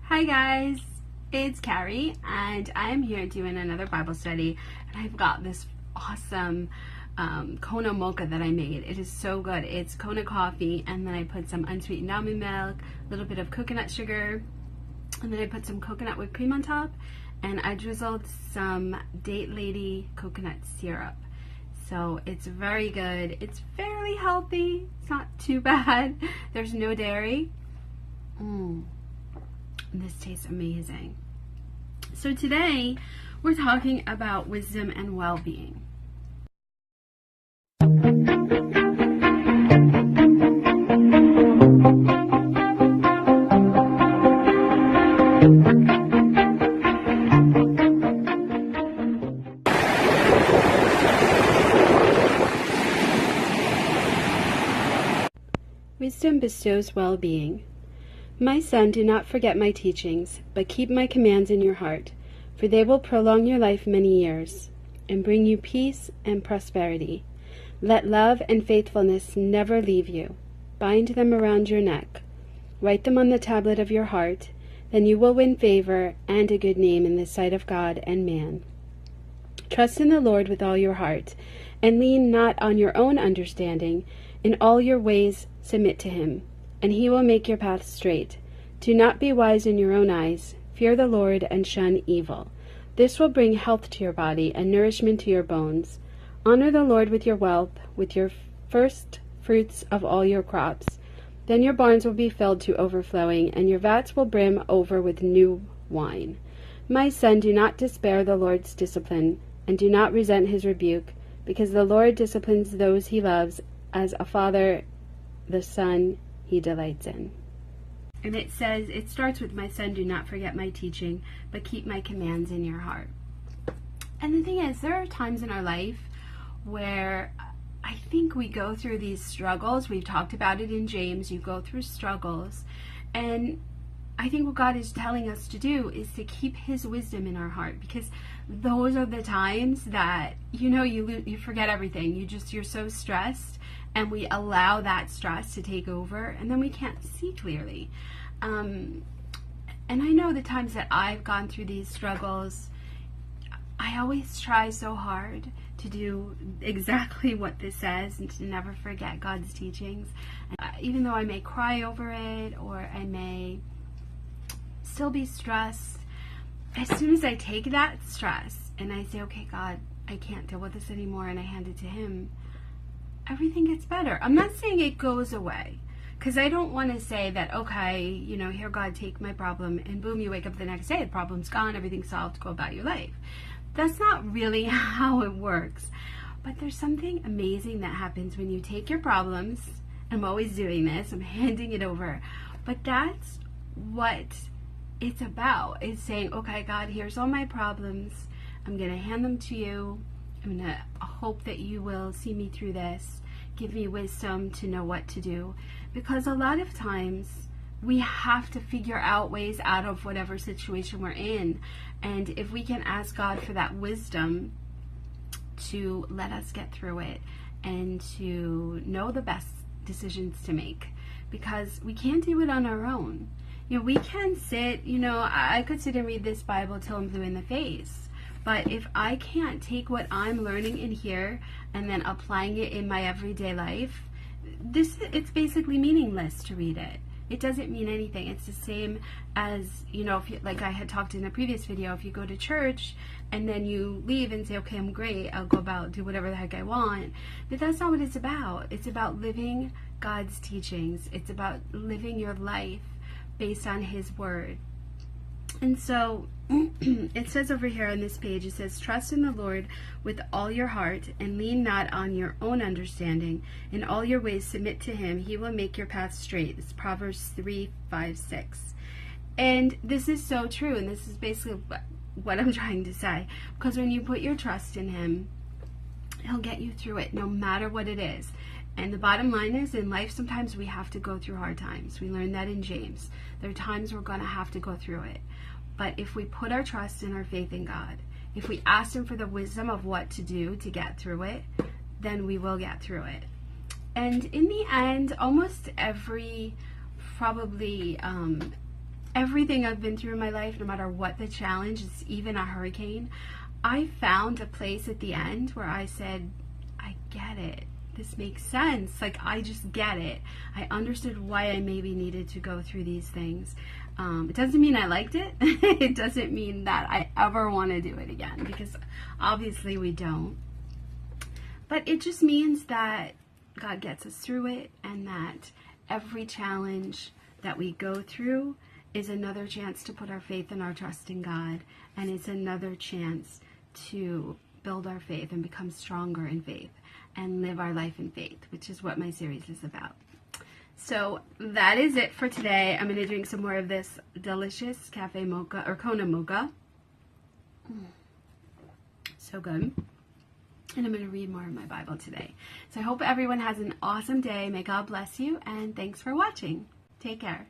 Hi guys, it's Carrie and I'm here doing another Bible study, and I've got this awesome Kona mocha that I made. It is so good. It's Kona coffee, and then I put some unsweetened almond milk, a little bit of coconut sugar, and then I put some coconut whipped cream on top, and I drizzled some Date Lady coconut syrup. So it's very good. It's fairly healthy. It's not too bad. There's no dairy. This tastes amazing. So today we're talking about wisdom and well-being. Wisdom bestows well-being. My son, do not forget my teachings, but keep my commands in your heart, for they will prolong your life many years, and bring you peace and prosperity. Let love and faithfulness never leave you. Bind them around your neck. Write them on the tablet of your heart, then you will win favor and a good name in the sight of God and man. Trust in the Lord with all your heart, and lean not on your own understanding. In all your ways submit to him, and he will make your path straight. Do not be wise in your own eyes. Fear the Lord and shun evil. This will bring health to your body and nourishment to your bones. Honor the Lord with your wealth, with your first fruits of all your crops. Then your barns will be filled to overflowing, and your vats will brim over with new wine. My son, do not despair the Lord's discipline, and do not resent his rebuke, because the Lord disciplines those he loves, as a father the son he delights in. And it says, it starts with, my son, do not forget my teaching, but keep my commands in your heart. And the thing is, there are times in our life where I think we go through these struggles. We've talked about it in James. You go through struggles. And I think what God is telling us to do is to keep his wisdom in our heart, because those are the times that, you forget everything. You're so stressed, and we allow that stress to take over, and then we can't see clearly. And I know the times that I've gone through these struggles, I always try so hard to do exactly what this says and to never forget God's teachings. And even though I may cry over it, or I may still be stressed, as soon as I take that stress and I say, okay, God, I can't deal with this anymore, and I hand it to him, everything gets better. I'm not saying it goes away, because I don't want to say that, okay, here, God, take my problem, and boom, you wake up the next day, the problem's gone, everything's solved, go about your life. That's not really how it works. But there's something amazing that happens when you take your problems. I'm always doing this, I'm handing it over. But that's what it's about. It's saying, okay, God, here's all my problems. I'm going to hand them to you. I'm going to hope that you will see me through this. Give me wisdom to know what to do. Because a lot of times we have to figure out ways out of whatever situation we're in. And if we can ask God for that wisdom to let us get through it and to know the best decisions to make, because we can't do it on our own. We can sit, I could sit and read this Bible till I'm blue in the face. But if I can't take what I'm learning in here and then applying it in my everyday life, it's basically meaningless to read it. It doesn't mean anything. It's the same as, if you, like I had talked in a previous video, if you go to church and then you leave and say, okay, I'm great, I'll go about, do whatever the heck I want. But that's not what it's about. It's about living God's teachings. It's about living your life based on his word. And so it says over here on this page, it says, trust in the Lord with all your heart, and lean not on your own understanding. In all your ways submit to him. He will make your path straight. It's Proverbs 3:5-6. And this is so true, and this is basically what I'm trying to say. Because when you put your trust in him, he'll get you through it, no matter what it is. And the bottom line is, in life, sometimes we have to go through hard times. We learned that in James. There are times we're going to have to go through it. But if we put our trust and our faith in God, if we ask him for the wisdom of what to do to get through it, then we will get through it. And in the end, almost every everything I've been through in my life, no matter what the challenge is, even a hurricane, I found a place at the end where I said, I get it. This makes sense. Like, I just get it. I understood why I maybe needed to go through these things. It doesn't mean I liked it. It doesn't mean that I ever want to do it again, because obviously we don't. But it just means that God gets us through it, and that every challenge that we go through is another chance to put our faith and our trust in God, and it's another chance to build our faith and become stronger in faith and live our life in faith, which is what my series is about. So that is it for today. I'm going to drink some more of this delicious cafe mocha, or Kona mocha. So good. And I'm going to read more of my Bible today. So I hope everyone has an awesome day. May God bless you, and thanks for watching. Take care.